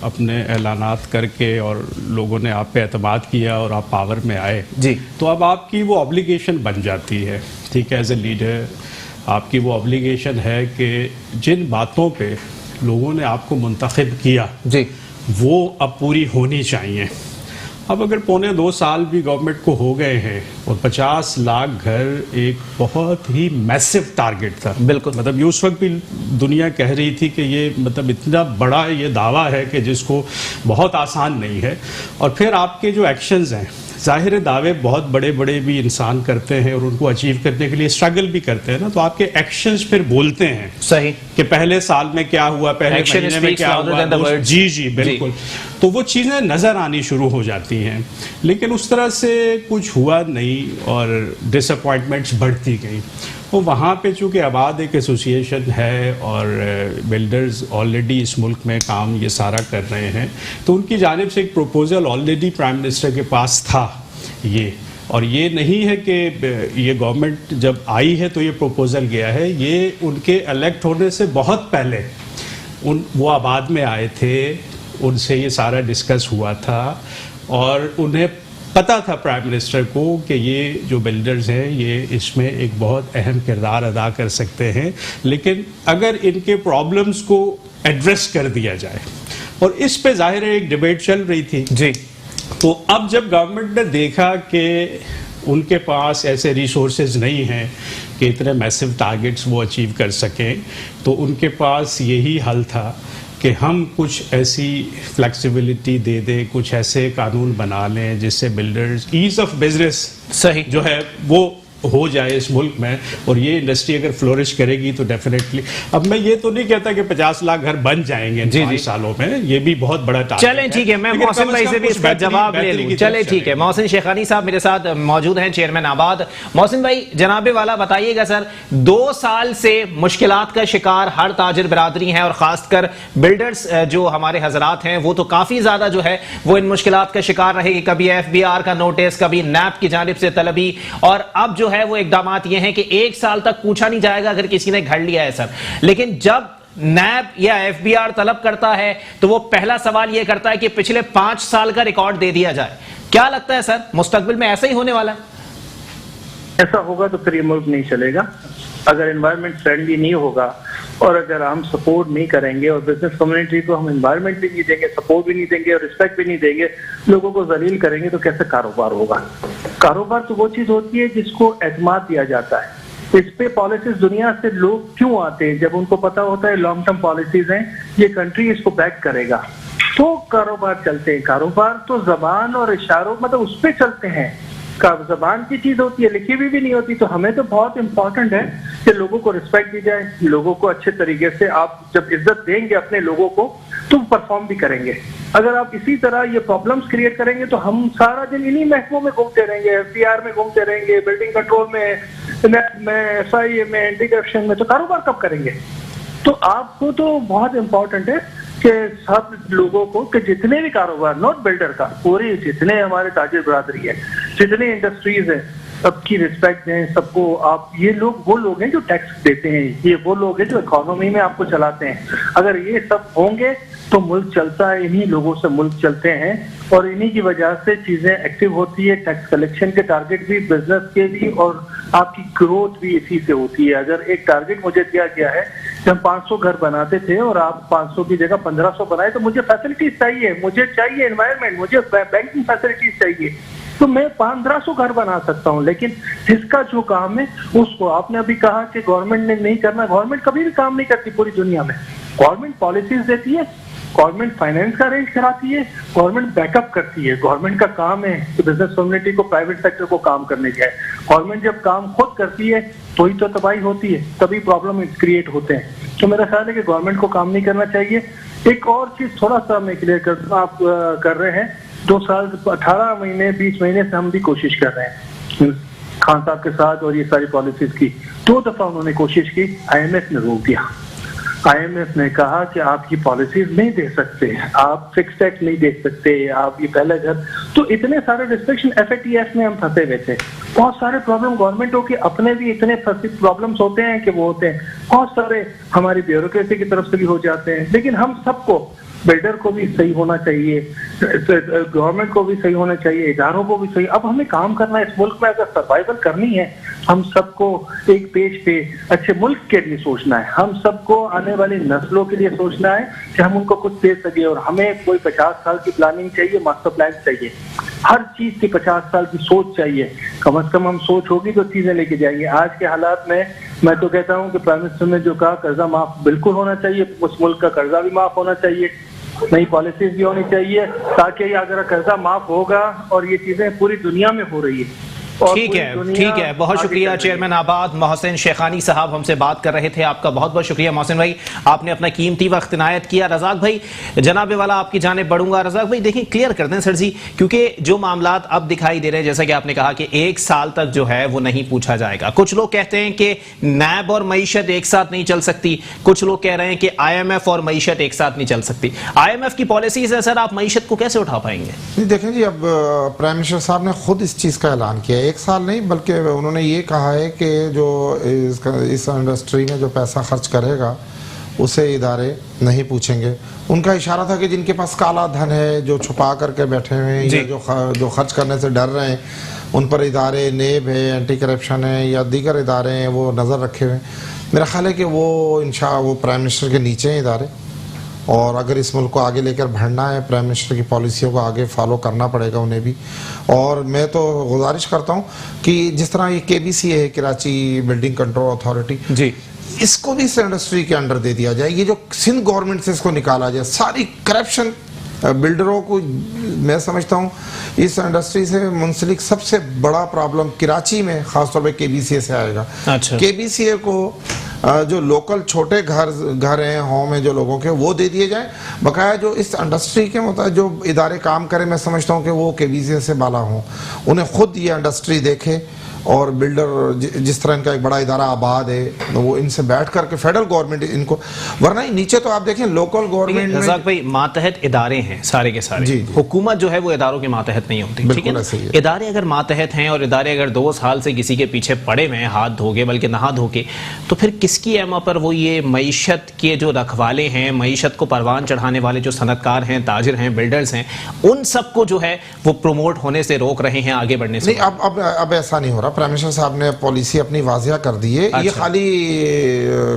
अपने ऐलानात करके और लोगों ने आप पे एतमाद किया और आप पावर में आए जी, तो अब आपकी वो ऑब्लिगेशन बन जाती है, ठीक है, एज ए लीडर आपकी वो ऑब्लिगेशन है कि जिन बातों पे लोगों ने आपको मुंतखब किया जी, वो अब पूरी होनी चाहिए। अब अगर 1.25 साल भी गवर्नमेंट को हो गए हैं और 50 लाख घर एक बहुत ही मैसिव टारगेट था, बिल्कुल, मतलब ये उस वक्त भी दुनिया कह रही थी कि ये मतलब इतना बड़ा ये दावा है कि जिसको बहुत आसान नहीं है। और फिर आपके जो एक्शंस हैं, जाहिर दावे बहुत बड़े बड़े भी इंसान करते हैं और उनको अचीव करने के लिए स्ट्रगल भी करते हैं ना, तो आपके एक्शंस फिर बोलते हैं सही कि पहले साल में क्या हुआ, पहले महीने में क्या हुआ। जी बिल्कुल, तो वो चीज़ें नज़र आनी शुरू हो जाती हैं, लेकिन उस तरह से कुछ हुआ नहीं और डिसअपॉइंटमेंट्स बढ़ती गई। तो वहाँ पे चूँकि आबाद एक एसोसिएशन है और बिल्डर्स ऑलरेडी इस मुल्क में काम ये सारा कर रहे हैं, तो उनकी जानिब से एक प्रपोज़ल ऑलरेडी प्राइम मिनिस्टर के पास था ये, और ये नहीं है कि ये गवर्नमेंट जब आई है तो ये प्रपोज़ल गया है, ये उनके इलेक्ट होने से बहुत पहले वो आबाद में आए थे, उनसे ये सारा डिस्कस हुआ था और उन्हें पता था प्राइम मिनिस्टर को कि ये जो बिल्डर्स हैं ये इसमें एक बहुत अहम किरदार अदा कर सकते हैं, लेकिन अगर इनके प्रॉब्लम्स को एड्रेस कर दिया जाए, और इस पे जाहिर है एक डिबेट चल रही थी जी। तो अब जब गवर्नमेंट ने देखा कि उनके पास ऐसे रिसोर्सेज नहीं हैं कि इतने मैसिव टारगेट्स वो अचीव कर सकें, तो उनके पास यही हल था कि हम कुछ ऐसी फ्लेक्सिबिलिटी दे दें, कुछ ऐसे कानून बना लें जिससे बिल्डर्स ईज ऑफ बिजनेस सही जो है वो हो जाए इस मुल्क में और ये इंडस्ट्री अगर फ्लोरिश करेगी तो डेफिनेटली, अब मैं ये तो नहीं कहता कि 50 लाख घर बन जाएंगे इन 5 सालों में, ये भी बहुत बड़ा टारगेट चलें ठीक है, मैं मोहसिन भाई से भी इसका जवाब ले लूं। चले ठीक है, मोहसिन शेखानी साहब मेरे साथ मौजूद हैं, चेयरमैन आबाद। मोहसिन भाई, जनाबे वाला बताइएगा सर, 2 साल से मुश्किलात का शिकार हर ताजिर बिरादरी है और खासकर बिल्डर्स जो हमारे हजरात हैं वो तो काफी ज्यादा जो है वो इन मुश्किलात का शिकार रहेगी। कभी FBR का नोटिस, कभी नैब की जानिब से तलबी, और अब जो है वो इकदामात ये हैं कि 1 साल तक पूछा नहीं जाएगा अगर किसी ने घर लिया है सर। लेकिन जब नैब या FBR तलब करता है तो वो पहला सवाल ये करता है कि पिछले 5 साल का रिकॉर्ड दे दिया जाए। क्या लगता है सर, मुस्तकबिल में ऐसा ही होने वाला है? ऐसा होगा तो फिर ये मुल्क नहीं चलेगा। अगर एनवायरनमेंट फ्रेंडली नहीं होगा और अगर हम सपोर्ट नहीं करेंगे और बिजनेस कम्युनिटी को हम एनवायरनमेंट भी नहीं देंगे, सपोर्ट भी नहीं देंगे और रिस्पेक्ट भी नहीं देंगे, लोगों को जलील करेंगे, तो कैसे कारोबार होगा? कारोबार तो वो चीज होती है जिसको एतमाद दिया जाता है। इस पे पॉलिसीज दुनिया से लोग क्यों आते हैं? जब उनको पता होता है लॉन्ग टर्म पॉलिसीज हैं, ये कंट्री इसको बैक करेगा, तो कारोबार चलते हैं। कारोबार तो जबान और इशारों मतलब उस पर चलते हैं। जबान की चीज होती है, लिखी हुई भी नहीं होती। तो हमें तो बहुत इंपॉर्टेंट है कि लोगों को रिस्पेक्ट दी जाए, लोगों को अच्छे तरीके से आप जब इज्जत देंगे अपने लोगों को तो परफॉर्म भी करेंगे। अगर आप इसी तरह ये प्रॉब्लम्स क्रिएट करेंगे तो हम सारा दिन इन्हीं महकमों में घूमते रहेंगे, FBR में घूमते रहेंगे, बिल्डिंग कंट्रोल में, SIA में, एंटी करप्शन में, तो कारोबार कब करेंगे? तो आपको तो बहुत इंपॉर्टेंट है कि सब लोगों को, कि जितने भी कारोबार, नॉट बिल्डर का, पूरी जितने हमारे ताजिर बिरादरी है, जितने इंडस्ट्रीज है, सबकी रिस्पेक्ट दें सबको। आप ये लोग वो लोग हैं जो टैक्स देते हैं, ये वो लोग हैं जो इकोनॉमी में आपको चलाते हैं। अगर ये सब होंगे तो मुल्क चलता है, इन्हीं लोगों से मुल्क चलते हैं और इन्हीं की वजह से चीजें एक्टिव होती है। टैक्स कलेक्शन के टारगेट भी, बिजनेस के भी, और आपकी ग्रोथ भी इसी से होती है। अगर एक टारगेट मुझे दिया गया है कि हम 500 घर बनाते थे और आप 500 की जगह 1500 बनाए, तो मुझे फैसिलिटीज चाहिए, मुझे चाहिए एनवायरनमेंट, मुझे बैंकिंग फैसिलिटीज चाहिए, तो मैं 1500 घर बना सकता हूं। लेकिन जिसका जो काम है उसको, आपने अभी कहा कि गवर्नमेंट ने नहीं करना, गवर्नमेंट कभी भी काम नहीं करती पूरी दुनिया में। गवर्नमेंट पॉलिसीज देती है, गवर्नमेंट फाइनेंस का अरेंज कराती है, गवर्नमेंट बैकअप करती है। गवर्नमेंट का काम है कि बिजनेस कम्युनिटी को, प्राइवेट सेक्टर को काम करने जाए। गवर्नमेंट जब काम खुद करती है तो ही तो तबाही होती है, तभी प्रॉब्लम क्रिएट होते हैं। तो मेरा ख्याल है कि गवर्नमेंट को काम नहीं करना चाहिए। एक और चीज थोड़ा सा मैं क्लियर कर दूं, आप कर रहे हैं 2 साल 18 महीने 20 महीने से हम भी कोशिश कर रहे हैं खान साहब के साथ, और ये सारी पॉलिसीज की 2 दफा उन्होंने कोशिश की, IMF ने रोक दिया। IMF ने कहा कि आप ये पॉलिसीज नहीं दे सकते, आप फिक्स टैक्स नहीं दे सकते, आप ये पहले घर, तो इतने सारे रिस्ट्रिक्शन FATF में हम फंसे हुए थे। बहुत सारे प्रॉब्लम गवर्नमेंटों के अपने भी इतने प्रॉब्लम्स होते हैं कि वो होते हैं, बहुत सारे हमारी ब्यूरोक्रेसी की तरफ से भी हो जाते हैं। लेकिन हम सबको, बिल्डर को भी सही होना चाहिए, गवर्नमेंट को भी सही होना चाहिए, इदारों को भी सही। अब हमें काम करना है इस मुल्क में, अगर सर्वाइवल करनी है, हम सबको एक पेज पे अच्छे मुल्क के लिए सोचना है, हम सबको आने वाली नस्लों के लिए सोचना है कि हम उनको कुछ दे सके। और हमें कोई 50 साल की प्लानिंग चाहिए, मास्टर प्लान चाहिए, हर चीज की 50 साल की सोच चाहिए। कम से कम हम सोच होगी तो चीजें लेके जाएंगे। आज के हालात में मैं तो कहता हूँ कि प्राइम मिनिस्टर ने जो कहा, कर्जा माफ बिल्कुल होना चाहिए, उस मुल्क का कर्जा भी माफ होना चाहिए, नई पॉलिसीज भी होनी चाहिए, ताकि अगर कर्जा माफ होगा, और ये चीजें पूरी दुनिया में हो रही है। ठीक है, बहुत शुक्रिया चेयरमैन आबाद मोहसिन शेखानी साहब हमसे बात कर रहे थे। आपका बहुत बहुत शुक्रिया मोहसिन भाई, आपने अपना कीमती वक्त इनायत किया। रज़ाक भाई, जनाबे वाला आपकी जानिब बढ़ूंगा। रज़ाक भाई देखिए, क्लियर कर दें सर जी, क्योंकि जो मामलात अब दिखाई दे रहे हैं, जैसा कि आपने कहा कि 1 साल तक जो है वो नहीं पूछा जाएगा। कुछ लोग कहते हैं कि नैब और मईशत एक साथ नहीं चल सकती, कुछ लोग कह रहे हैं कि IMF और मईशत एक साथ नहीं चल सकती। IMF की पॉलिसीज है सर, आप मईशत को कैसे उठा पाएंगे? देखें जी, अब प्राइम मिनिस्टर साहब ने खुद इस चीज़ का ऐलान किया, 1 साल नहीं बल्कि उन्होंने ये कहा है कि जो इस इंडस्ट्री में जो पैसा खर्च करेगा उसे इदारे नहीं पूछेंगे। उनका इशारा था कि जिनके पास काला धन है, जो छुपा करके बैठे हुए हैं, या जो खर्च करने से डर रहे हैं, उन पर इदारे, नेब है, एंटी करप्शन है या दीगर इदारे हैं, वो नज़र रखे हुए हैं। मेरा ख्याल है कि वो प्राइम मिनिस्टर के नीचे हैं इदारे, और अगर इस मुल्क को आगे लेकर बढ़ना है, प्राइम मिनिस्टर की पॉलिसियों को आगे फॉलो करना पड़ेगा उन्हें भी। और मैं तो गुजारिश करता हूं कि जिस तरह ये KBC है, कराची बिल्डिंग कंट्रोल अथॉरिटी जी, इसको भी इस इंडस्ट्री के अंडर दे दिया जाए। ये जो सिंध गवर्नमेंट से इसको निकाला जाए, सारी करप्शन बिल्डरों को मैं समझता हूँ इस इंडस्ट्री से मुंसलिक सबसे बड़ा प्रॉब्लम कराची में खासतौर पे केबीसीए से आएगा। अच्छा। केबीसीए को जो लोकल छोटे घर हैं होम है जो लोगों के, वो दे दिए जाए। बकाया जो इस इंडस्ट्री के मतलब जो इदारे काम करें, मैं समझता हूँ कि वो केबीसीए से बाला हों, उन्हें खुद ये इंडस्ट्री देखे और बिल्डर जिस तरह इनका एक बड़ा इदारा आबाद है तो वो इनसे बैठ करके फेडरल गवर्नमेंट इनको, वरना ही नीचे तो आप देखें लोकल गवर्नमेंट रज़ाक भाई मातहत इदारे हैं सारे के सारे। जी। हुकूमत जो है वो इदारों के मातहत नहीं होती, ठीक है ना? ऐसे ही है। इदारे अगर मातहत हैं और इदारे अगर 2 साल से किसी के पीछे पड़े हुए हैं हाथ धोके बल्कि नहा धोके, तो फिर किसकी एमा पर वो ये मईशत के जो रखवाले हैं, मईशत को परवान चढ़ाने वाले जो सनतकार हैं, ताजिर हैं, बिल्डर्स हैं, उन सबको जो है वो प्रमोट होने से रोक रहे हैं, आगे बढ़ने से? नहीं, अब ऐसा नहीं हो रहा। प्राइम मिनिस्टर साहब ने पॉलिसी अपनी वाजिया कर दी है। ये खाली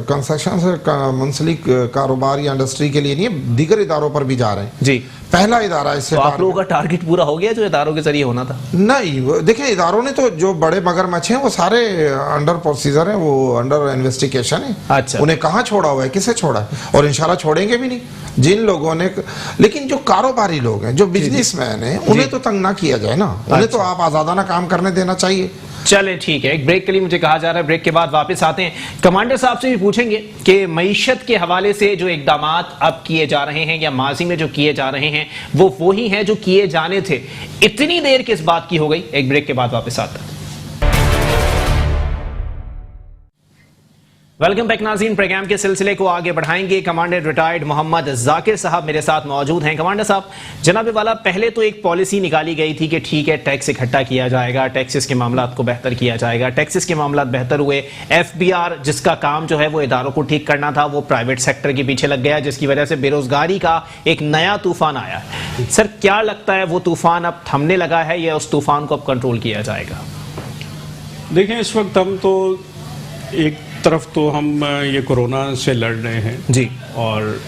कंस्ट्रक्शन से मुंसलिक कारोबार या इंडस्ट्री के लिए नहीं है, दीगर इदारों पर भी जा रहे हैं। जी। पहला इदारा इससे तो आप लोगों का टारगेट पूरा हो गया जो इदारों के जरिए होना था? नहीं, देखिए इदारों ने तो जो बड़े मगरमच्छ हैं वो सारे अंडर प्रोसीजर हैं, वो अंडर इन्वेस्टिगेशन है। अच्छा। उन्हें कहाँ छोड़ा हुआ है, किसे छोड़ा है, और इंशाल्लाह छोड़ेंगे भी नहीं। जिन लोगों ने, लेकिन जो कारोबारी लोग हैं, जो बिजनेसमैन हैं, उन्हें तो तंग ना किया जाए ना, उन्हें तो आप आजादाना काम करने देना चाहिए। चले ठीक है, एक ब्रेक के लिए मुझे कहा जा रहा है, ब्रेक के बाद वापस आते हैं। कमांडर साहब से भी पूछेंगे कि मईशत के हवाले से जो इकदामात अब किए जा रहे हैं या माजी में जो किए जा रहे हैं वो वही हैं जो किए जाने थे, इतनी देर किस बात की हो गई? एक ब्रेक के बाद वापस आता है। वेलकम बैक नाज़रीन, प्रोग्राम के सिलसिले को आगे बढ़ाएंगे। कमांडर रिटायर्ड मोहम्मद जाकिर साहब मेरे साथ मौजूद हैं। कमांडर साहब, जनाब वाला, पहले तो एक पॉलिसी निकाली गई थी कि ठीक है टैक्स इकट्ठा किया जाएगा, टैक्सेस के मामलात को बेहतर किया जाएगा, टैक्सेस के मामलात बेहतर हुए। एफबीआर जिसका काम जो है वो इदारों को ठीक करना था, वो प्राइवेट सेक्टर के पीछे लग गया, जिसकी वजह से बेरोजगारी का एक नया तूफान आया। सर, क्या लगता है वो तूफान अब थमने लगा है या उस तूफान को अब कंट्रोल किया जाएगा? देखें, इस वक्त हम तो एक तरफ तो हम ये कोरोना से लड़ रहे हैं जी, और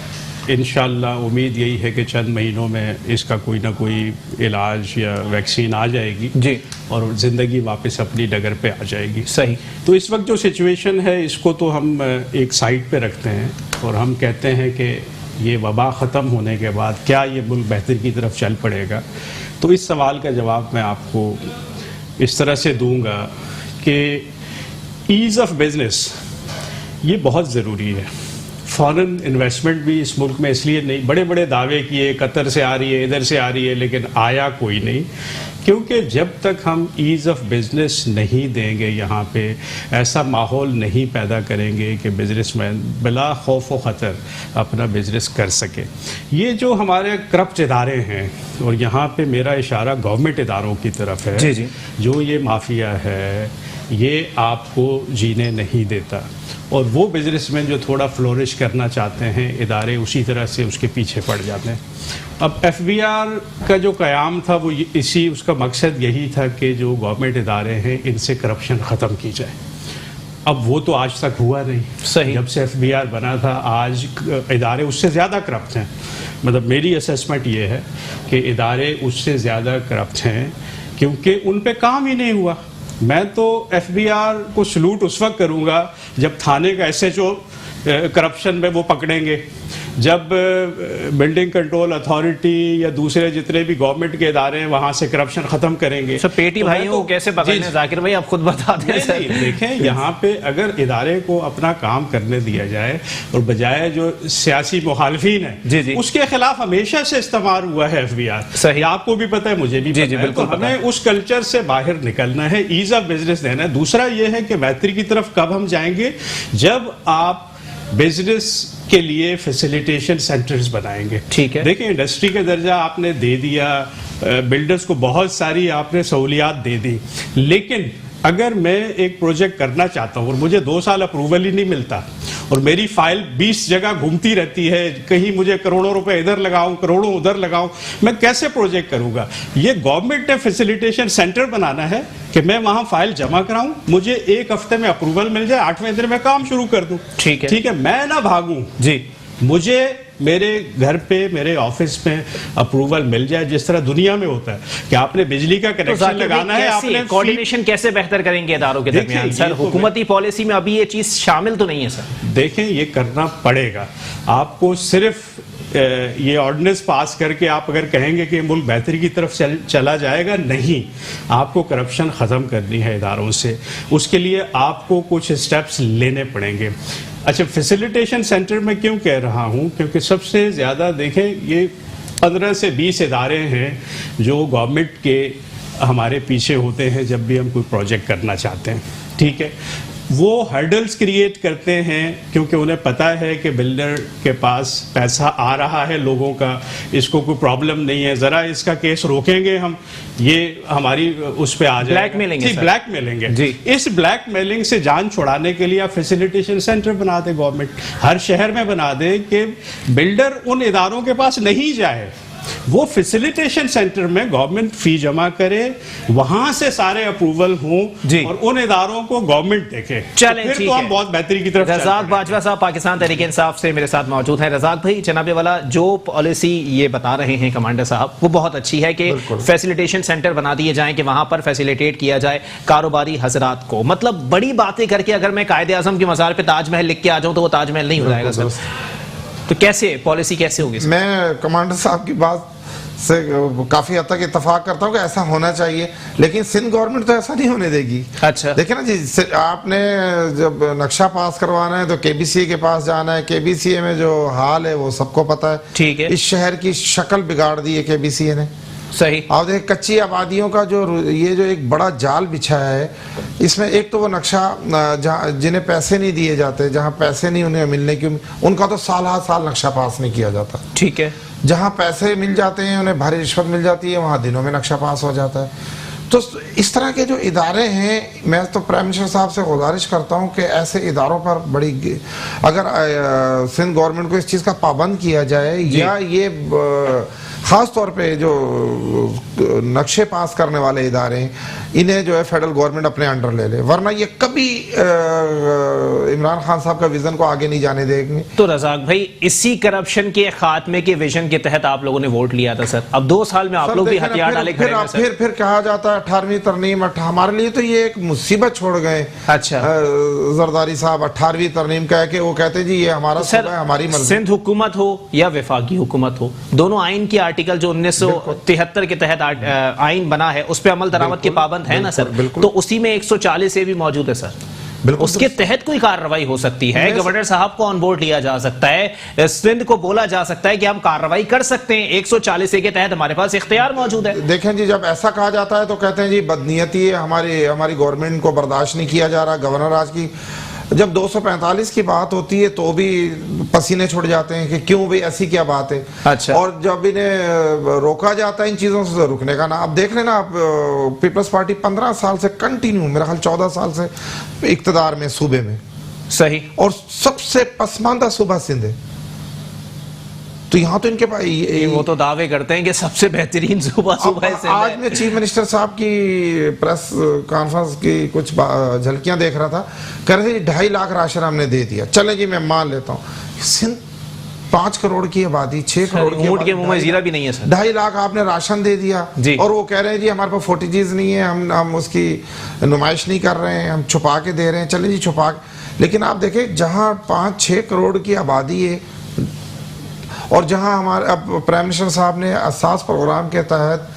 इंशाल्लाह उम्मीद यही है कि चंद महीनों में इसका कोई ना कोई इलाज या वैक्सीन आ जाएगी जी, और ज़िंदगी वापस अपनी डगर पे आ जाएगी। सही। तो इस वक्त जो सिचुएशन है इसको तो हम एक साइड पे रखते हैं और हम कहते हैं कि ये वबा ख़त्म होने के बाद क्या ये मुल्क बेहतर की तरफ चल पड़ेगा। तो इस सवाल का जवाब मैं आपको इस तरह से दूंगा कि ईज़ ऑफ बिजनेस ये बहुत ज़रूरी है। फॉरेन इन्वेस्टमेंट भी इस मुल्क में इसलिए नहीं, बड़े बड़े दावे किए कतर से आ रही है, इधर से आ रही है, लेकिन आया कोई नहीं, क्योंकि जब तक हम ईज़ ऑफ बिजनेस नहीं देंगे, यहाँ पे ऐसा माहौल नहीं पैदा करेंगे कि बिजनेसमैन बिला खौफ व ख़तर अपना बिजनेस कर सके। ये जो हमारे करप्ट इदारे हैं, और यहाँ पे मेरा इशारा गवर्नमेंट इदारों की तरफ है, जी जी, जो ये माफिया है ये आपको जीने नहीं देता, और वो बिजनेसमैन जो थोड़ा फ्लोरिश करना चाहते हैं, इदारे उसी तरह से उसके पीछे पड़ जाते हैं। अब एफबीआर का जो क़याम था वो इसी उसका मकसद यही था कि जो गवर्नमेंट इदारे हैं इनसे करप्शन ख़त्म की जाए। अब वो तो आज तक हुआ नहीं। सही। जब से एफबीआर बना था आज इदारे उससे ज़्यादा करप्ट हैं। मतलब मेरी असेसमेंट ये है कि इदारे उससे ज़्यादा करप्ट हैं क्योंकि उन पे काम ही नहीं हुआ। मैं तो एफबीआर को सलूट उस वक्त करूंगा जब थाने का एसएचओ करप्शन में वो पकड़ेंगे, जब बिल्डिंग कंट्रोल अथॉरिटी या दूसरे जितने भी गवर्नमेंट के इदारे हैं वहां से करप्शन खत्म करेंगे। सर, पेटी भाइयों को कैसे पकड़ने, जाकिर भाई आप खुद बता दें। नहीं, देखें यहाँ पे अगर इदारे को अपना काम करने दिया जाए और बजाय जो सियासी मुखालफीन है जी जी, उसके खिलाफ हमेशा से इस्तेमाल हुआ है एफबीआर। सही, आपको भी पता है, मुझे भी पता है। बिल्कुल तो हमें उस कल्चर से बाहर निकलना है, ईज ऑफ बिजनेस देना है। दूसरा ये है कि बेहतरी की तरफ कब हम जाएंगे, जब आप बिजनेस के लिए फैसिलिटेशन सेंटर्स बनाएंगे। ठीक है, देखिए इंडस्ट्री का दर्जा आपने दे दिया, बिल्डर्स को बहुत सारी आपने सहूलियात दे दी, लेकिन अगर मैं एक प्रोजेक्ट करना चाहता हूँ और मुझे 2 साल अप्रूवल ही नहीं मिलता और मेरी फाइल 20 जगह घूमती रहती है, कहीं मुझे करोड़ों रुपए इधर लगाऊं, करोड़ों उधर लगाऊं, मैं कैसे प्रोजेक्ट करूंगा? ये गवर्नमेंट ने फैसिलिटेशन सेंटर बनाना है कि मैं वहां फाइल जमा कराऊं, मुझे 1 हफ्ते में अप्रूवल मिल जाए, 8वें दिन में काम शुरू कर दूं। ठीक है, ठीक है, मैं ना भागूं जी, मुझे मेरे घर पे मेरे ऑफिस में अप्रूवल मिल जाए, जिस तरह दुनिया में होता है कि आपने बिजली का कनेक्शन लगाना है, आपने कोऑर्डिनेशन कैसे बेहतर करेंगे इदारों के दरमियान? सर, हुकूमती पॉलिसी में अभी ये चीज शामिल तो नहीं है सर। देखें, ये करना पड़ेगा आपको। सिर्फ ये ऑर्डिनेंस पास करके आप अगर कहेंगे कि मुल्क बेहतरी की तरफ चला जाएगा, नहीं, आपको करप्शन ख़त्म करनी है इदारों से, उसके लिए आपको कुछ स्टेप्स लेने पड़ेंगे। अच्छा, फैसिलिटेशन सेंटर में क्यों कह रहा हूँ, क्योंकि सबसे ज़्यादा देखें ये 15 से 20 इदारे हैं जो गवर्नमेंट के हमारे पीछे होते हैं जब भी हम कोई प्रोजेक्ट करना चाहते हैं, ठीक है। वो हर्डल्स क्रिएट करते हैं क्योंकि उन्हें पता है कि बिल्डर के पास पैसा आ रहा है लोगों का, इसको कोई प्रॉब्लम नहीं है, ज़रा इसका केस रोकेंगे हम, ये हमारी उस पर आ जाए, ब्लैकमेलिंग है जी। इस ब्लैकमेलिंग से जान छुड़ाने के लिए आप फैसिलिटेशन सेंटर बना दें, गवर्नमेंट हर शहर में बना दे कि बिल्डर उन इदारों के पास नहीं जाए, वो फैसिलिटेशन सेंटर में गवर्नमेंट फी जमा करे, वहां से सारे अप्रूवल हों और उन इदारों को गवर्नमेंट देखे। चलें, फिर तो हम बहुत बेहतरी की तरफ। रज़ाक बाजवा साहब पाकिस्तान तहरीक इंसाफ से मेरे साथ मौजूद हैं। रज़ाक भाई, जनाबे वाला जो पॉलिसी ये बता रहे हैं कमांडर साहब, वो बहुत अच्छी है कि फैसिलिटेशन सेंटर बना दिए जाएं कि वहां पर फैसिलिटेट किया जाए कारोबारी हजरात को। मतलब बड़ी बातें करके अगर मैं कायदे आजम की मज़ार पे ताजमहल लिख के आ जाऊं तो वो ताजमहल नहीं हो जाएगा सर। तो कैसे पॉलिसी कैसे होगी? मैं कमांडर साहब की बात से काफी हद तक इत्तेफाक करता हूँ कि ऐसा होना चाहिए, लेकिन सिंध गवर्नमेंट तो ऐसा नहीं होने देगी। अच्छा, देखिए ना जी, आपने जब नक्शा पास करवाना है तो केबीसीए के पास जाना है, केबीसीए में जो हाल है वो सबको पता है, ठीक है। इस शहर की शक्ल बिगाड़ दी है केबीसीए ने, सही। आप देखें कच्ची आबादियों का जो ये जो एक बड़ा जाल बिछाया है, इसमें एक तो वो नक्शा जिन्हें पैसे नहीं दिए जाते, जहाँ पैसे नहीं उन्हें मिलने की, उनका तो साल हर साल नक्शा पास नहीं किया जाता, ठीक है। जहाँ पैसे मिल जाते हैं, उन्हें भारी रिश्वत मिल जाती है, वहाँ दिनों में नक्शा पास हो जाता है। तो इस तरह के जो इदारे हैं, मैं तो प्राइम मिनिस्टर साहब से गुजारिश करता हूँ कि ऐसे इदारों पर बड़ी, अगर सिंध गवर्नमेंट को इस चीज़ का पाबंद किया जाए, या ये ख़ास तौर पे जो नक्शे पास करने वाले इदारे हैं, इन्हें जो है फेडरल गवर्नमेंट अपने अंडर ले ले, वरना ये कभी इमरान खान साहब का विजन को आगे नहीं जाने देंगे। तो रज़ाक भाई, इसी करप्शन के खात्मे के विजन के तहत आप लोगों ने वोट लिया था सर, अब 2 साल में आप लोग भी हथियार डाले खड़े हैं सर। फिर कहा जाता है 18वीं तरमीम, हमारे लिए तो ये एक मुसीबत छोड़ गए। अच्छा, जरदारी साहब 18वीं तरमीम कह के वो कहते जी ये हमारा सर, हमारी मर्जी। सिंध हुकूमत हो या वफाकी हुकूमत हो, दोनों आइन की आर्टिकल जो 1973 के तहत आइन बना है उस पर अमल दरामद के पाबंद है ना सर, तो उसी में 140 ए भी मौजूद है सर, उसके तहत कोई कार्रवाई हो सकती है, गवर्नर साहब को ऑन बोर्ड लिया जा सकता है, सिंध को बोला जा सकता है कि हम कार्रवाई कर सकते हैं, 140 ए के तहत हमारे पास इख्तियार मौजूद है। देखें जी, जब ऐसा कहा जाता है तो कहते हैं जी बदनीयती है, हमारी गवर्नमेंट को बर्दाश्त नहीं किया जा रहा, गवर्नर आज की। जब 245 की बात होती है तो भी पसीने छुट जाते हैं कि क्यों भाई, ऐसी क्या बात है। अच्छा, और जब इन्हें रोका जाता है इन चीज़ों से, रुकने का ना, आप देख लेना, आप पीपल्स पार्टी 15 साल से कंटिन्यू, मेरा ख्याल 14 साल से इक्तदार में सूबे में, सही, और सबसे पसमानदा सूबा सिंध है। तो यहाँ तो इनके पास वो तो दावे करते हैं कि सबसे बेहतरीन सूबा है। आज मैं चीफ मिनिस्टर साहब की प्रेस कॉन्फ्रेंस की कुछ झलकियां देख रहा था, कह रहे थे 2.5 लाख राशन हमने दे दिया। चले जी, मैं मान लेता हूँ, सिंध 5 करोड़ की आबादी, 6 करोड़ की आबादी, के मुंह में जीरा भी नहीं है सर, 2.5 लाख आपने राशन दे दिया जी, और वो कह रहे हैं जी हमारे पास फोटेजेस नहीं है, हम उसकी नुमाइश नहीं कर रहे हैं, हम छुपा के दे रहे हैं। चले जी, छुपा के, लेकिन आप देखें जहाँ 5-6 करोड़ की आबादी है, और जहां हमारे अब प्राइम मिनिस्टर साहब ने असास प्रोग्राम के तहत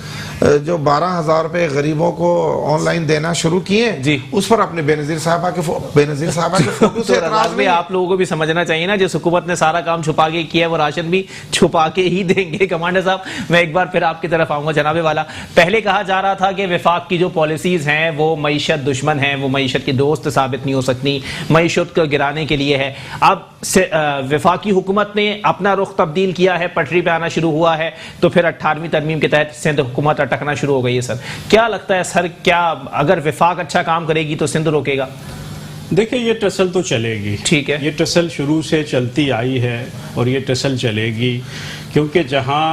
जो 12,000 रुपए गरीबों को ऑनलाइन देना शुरू किए जी, उस पर अपने बेनजीर साहबा के फोटो से एतराज में आप लोगों को भी समझना चाहिए ना, जिस हुकूमत ने सारा काम छुपा के किया है वो राशन भी छुपा के ही देंगे। कमांडर साहब, मैं एक बार फिर आपकी तरफ आऊंगा। जनाबे वाला, पहले कहा जा रहा था कि वफाक की जो पॉलिसीज हैं वो मईशत दुश्मन है, वो मईशत की दोस्त साबित नहीं हो सकती, मईशत को गिराने के लिए है। अब वफाकी हुकूमत ने अपना रुख तब्दील किया है, पटरी पे आना शुरू हुआ है, तो फिर 18वीं तरमीम के तहत सिंध हुकूमत अटकना शुरू हो गई है। सर, क्या लगता है सर, क्या अगर वफाक अच्छा काम करेगी तो सिंध रोकेगा? देखिए, ये टसल तो चलेगी, ठीक है, ये टसल शुरू से चलती आई है और ये टसल चलेगी, क्योंकि जहां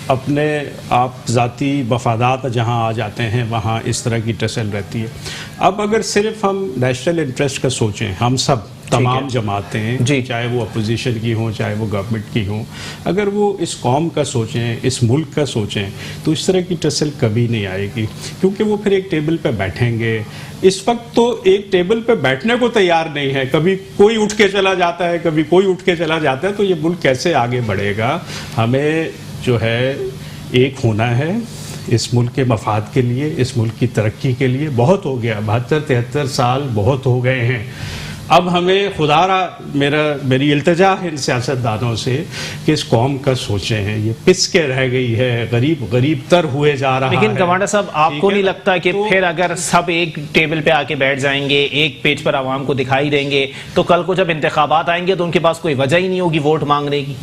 अपने आप ज़ाती मफादात जहाँ आ जाते हैं वहाँ इस तरह की टसल रहती है। अब अगर सिर्फ हम नेशनल इंटरेस्ट का सोचें, हम सब तमाम जमातें, जी। चाहे वो अपोजिशन की हों चाहे वो गवर्नमेंट की हों, अगर वो इस कौम का सोचें, इस मुल्क का सोचें, तो इस तरह की टसल कभी नहीं आएगी, क्योंकि वो फिर एक टेबल पे बैठेंगे। इस वक्त तो एक टेबल पे बैठने को तैयार नहीं है, कभी कोई उठ के चला जाता है, कभी कोई उठ के चला जाता है, तो ये मुल्क कैसे आगे बढ़ेगा? हमें जो है एक होना है इस मुल्क के मफाद के लिए, इस मुल्क की तरक्की के लिए। बहुत हो गया, 72-73 साल बहुत हो गए हैं। अब हमें खुदारा मेरी इल्तिजा है इन सियासतदानों से कि इस कौम का सोचें हैं, ये पिस के रह गई है, गरीब तर हुए जा रहा है। लेकिन कमांडर साहब, आपको नहीं लगता कि तो फिर अगर सब एक टेबल पे आके बैठ जाएंगे, एक पेज पर आवाम को दिखाई देंगे, तो कल को जब इंतखाबात आएंगे तो उनके पास कोई वजह ही नहीं होगी वोट मांगने की?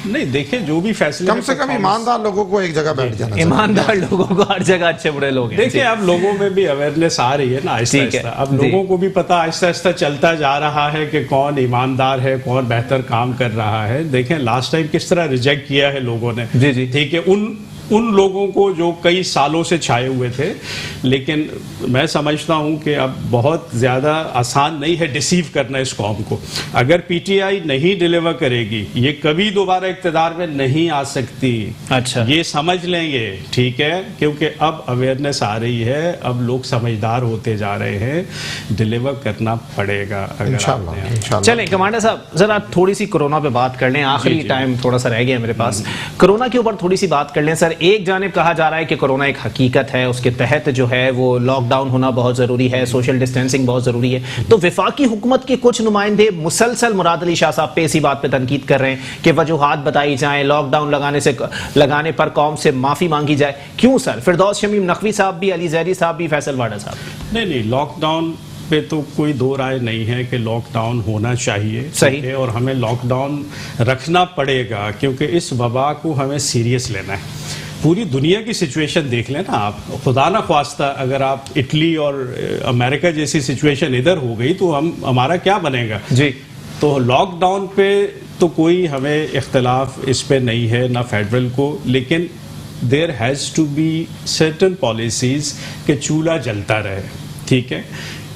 नहीं, देखिए जो भी फैसले कम से कम ईमानदार लोगों को एक जगह बैठ जाना चाहिए। ईमानदार लोगों को हर जगह अच्छे बुरे लोग हैं। देखिए अब लोगों में भी अवेयरनेस आ रही है ना आहिस्ता ठीक है, आहिस्ता। अब जी। लोगों को भी पता आहिस्ता आहिस्ता चलता जा रहा है कि कौन ईमानदार है, कौन बेहतर काम कर रहा है। देखें लास्ट टाइम किस तरह रिजेक्ट किया है लोगों ने। जी जी। ठीक है, उन लोगों को जो कई सालों से छाए हुए थे। लेकिन मैं समझता हूं कि अब बहुत ज़्यादा आसान नहीं है डिसीव करना इस कौम को। अगर पीटीआई नहीं डिलीवर करेगी, ये कभी दोबारा इक़्तिदार में नहीं आ सकती। अच्छा, ये समझ लें ये, ठीक है, क्योंकि अब अवेयरनेस आ रही है, अब लोग समझदार होते जा रहे हैं, डिलीवर करना पड़ेगा अगर इंशाल्लाह, आपने। इंशाल्लाह। चलें कमांडर साहब, जरा थोड़ी सी कोरोना पे बात कर लें। आखिरी जी, जी। टाइम थोड़ा सा रह गया मेरे पास, कोरोना के ऊपर थोड़ी सी बात कर लें। सर, एक जानिब कहा जा रहा है कि कोरोना एक हकीकत है, उसके तहत जो है वो लॉकडाउन होना बहुत ज़रूरी है, सोशल डिस्टेंसिंग बहुत ज़रूरी है। तो वफाकी हुकूमत के कुछ नुमाइंदे मुसलसल मुराद अली शाह साहब पे इसी बात पे तनकीद कर रहे हैं कि वजूहात बताई जाएं, लॉकडाउन लगाने पर कौम से माफ़ी मांगी जाए। क्यों सर? फिरदौस शमीम नकवी साहब भी, अली जहरी साहब भी, फैसल वाडा साहब। नहीं, लॉकडाउन पे तो कोई दो राय नहीं है कि लॉकडाउन होना चाहिए। सही है, और हमें लॉकडाउन रखना पड़ेगा, क्योंकि इस वबा को हमें सीरियस लेना है। पूरी दुनिया की सिचुएशन देख लें ना आप, खुदा ना ख्वास्ता अगर आप इटली और अमेरिका जैसी सिचुएशन इधर हो गई तो हमारा क्या बनेगा जी। तो लॉकडाउन पे तो कोई हमें इख्तलाफ इस पे नहीं है, ना फेडरल को, लेकिन there has to be certain policies कि चूल्हा जलता रहे। ठीक है,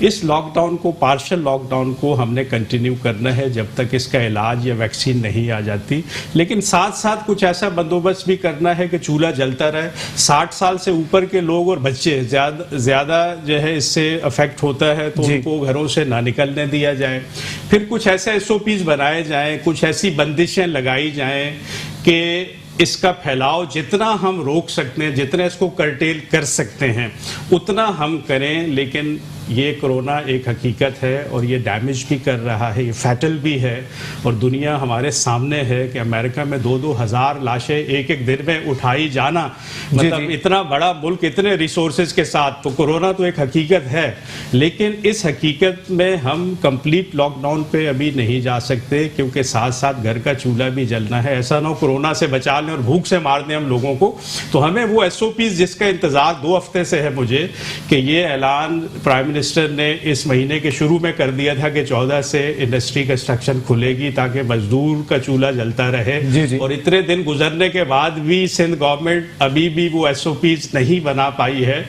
इस लॉकडाउन को, पार्शियल लॉकडाउन को हमने कंटिन्यू करना है जब तक इसका इलाज या वैक्सीन नहीं आ जाती। लेकिन साथ साथ कुछ ऐसा बंदोबस्त भी करना है कि चूल्हा जलता रहे। 60 साल से ऊपर के लोग और बच्चे ज़्यादा जो है इससे अफेक्ट होता है, तो उनको घरों से ना निकलने दिया जाए। फिर कुछ ऐसे SOPs बनाए जाएं, कुछ ऐसी बंदिशें लगाई जाएं कि इसका फैलाव जितना हम रोक सकते हैं, जितना इसको कर्टेल कर सकते हैं, उतना हम करें। लेकिन ये कोरोना एक हकीकत है और ये डैमेज भी कर रहा है, ये फैटल भी है। और दुनिया हमारे सामने है कि अमेरिका में 2-2 हज़ार लाशें एक दिन में उठाई जाना, मतलब इतना बड़ा मुल्क इतने रिसोर्सेज के साथ, तो कोरोना तो एक हकीकत है। लेकिन इस हकीकत में हम कंप्लीट लॉकडाउन पे अभी नहीं जा सकते, क्योंकि साथ साथ घर का चूल्हा भी जलना है। ऐसा ना हो कोरोना से बचा लें और भूख से मार दें हम लोगों को। तो हमें वो SOPs जिसका इंतजार 2 हफ्ते से है मुझे, कि ये ऐलान प्राइम मिनिस्टर ने इस महीने के शुरू में कर दिया था कि 14 से इंडस्ट्री कंस्ट्रक्शन खुलेगी ताकि मजदूर का चूल्हा जलता रहे। जी। और इतने दिन गुजरने के बाद भी सिंध गवर्नमेंट अभी भी वो SOPs नहीं बना पाई है।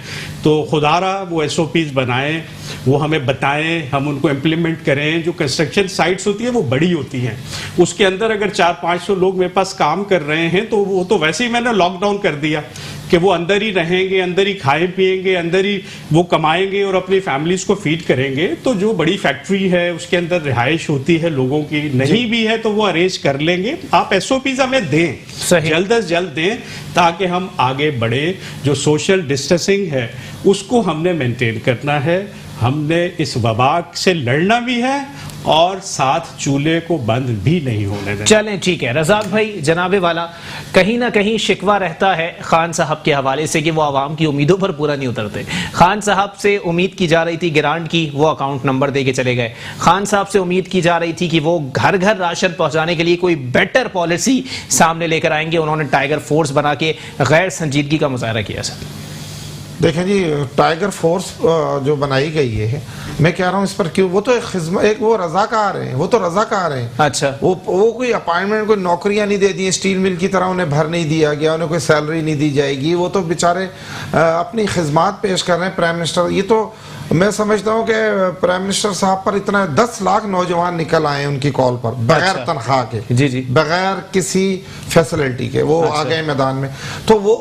तो खुदारा वो SOPs बनाएं, वो हमें बताएं, हम उनको इम्प्लीमेंट करें। जो कंस्ट्रक्शन साइट्स होती है वो बड़ी होती हैं, उसके अंदर अगर 400-500 लोग मेरे पास काम कर रहे हैं तो वो तो वैसे ही मैंने लॉकडाउन कर दिया कि वो अंदर ही रहेंगे, अंदर ही खाएं पिएंगे, अंदर ही वो कमाएंगे और अपनी फैमिलीज को फीड करेंगे। तो जो बड़ी फैक्ट्री है उसके अंदर रिहाइश होती है लोगों की, नहीं भी है तो वो अरेंज कर लेंगे। आप SOPs हमें दें, जल्द से जल्द दें, ताकि हम आगे बढ़े। जो सोशल डिस्टेंसिंग है उसको हमने मेंटेन करना है, हमने इस वबा से लड़ना भी है और साथ चूल्हे को बंद भी नहीं होने देना। चलें, ठीक है रज़ाक भाई, जनाबे वाला, कहीं ना कहीं शिकवा रहता है खान साहब के हवाले से कि वो आवाम की उम्मीदों पर पूरा नहीं उतरते। खान साहब से उम्मीद की जा रही थी ग्रांट की, वो अकाउंट नंबर दे के चले गए। खान साहब से उम्मीद की जा रही थी कि वो घर घर राशन पहुंचाने के लिए कोई बेटर पॉलिसी सामने लेकर आएंगे। उन्होंने टाइगर फोर्स बना के गैर संजीदगी का मुजाहरा किया। सर देखें जी, टाइगर फोर्स जो बनाई गई है, मैं कह रहा हूँ इस पर क्यों, वो तो एक वो रजाकार हैं, वो तो रजाकार हैं। अच्छा, वो कोई अपॉइंटमेंट, कोई नौकरियां नहीं दे दी, स्टील मिल की तरह उन्हें भर नहीं दिया गया, उन्हें कोई सैलरी नहीं दी जाएगी। वो तो बेचारे अपनी खिदमत पेश कर रहे हैं। प्राइम मिनिस्टर, ये तो मैं समझता हूं कि प्राइम मिनिस्टर साहब पर इतना 10 लाख नौजवान निकल आए उनकी कॉल पर बगैर अच्छा। तनख्वाह के, जी जी, बगैर किसी फैसिलिटी के वो अच्छा। आ गए मैदान में। तो वो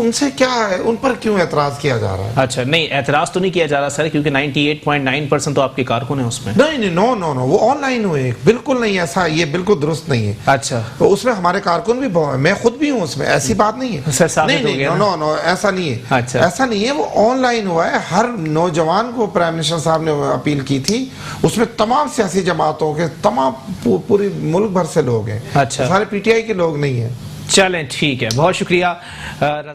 उनसे क्या है, उन पर क्यों एतराज किया जा रहा है? अच्छा नहीं एतराज तो नहीं किया जा रहा सर, क्योंकि 98.9% तो आपके कारकुन है उसमें। नहीं नहीं, नो नो नो, वो ऑनलाइन हुए, बिल्कुल नहीं ऐसा, ये बिल्कुल दुरुस्त नहीं है। अच्छा तो उसमें हमारे कारकुन भी बहुत, मैं खुद भी हूँ उसमें, ऐसी बात नहीं है। सर, साबित नहीं हो नहीं, गया नो ना? नो नो, ऐसा नहीं है। अच्छा। ऐसा नहीं है, वो ऑनलाइन हुआ है। हर नौजवान को प्राइम मिनिस्टर साहब ने अपील की थी, उसमें तमाम सियासी जमातों के, तमाम पूरी मुल्क भर से लोग हैं। अच्छा। सारे पीटीआई के लोग नहीं है। चलें ठीक है, बहुत शुक्रिया रज़ा।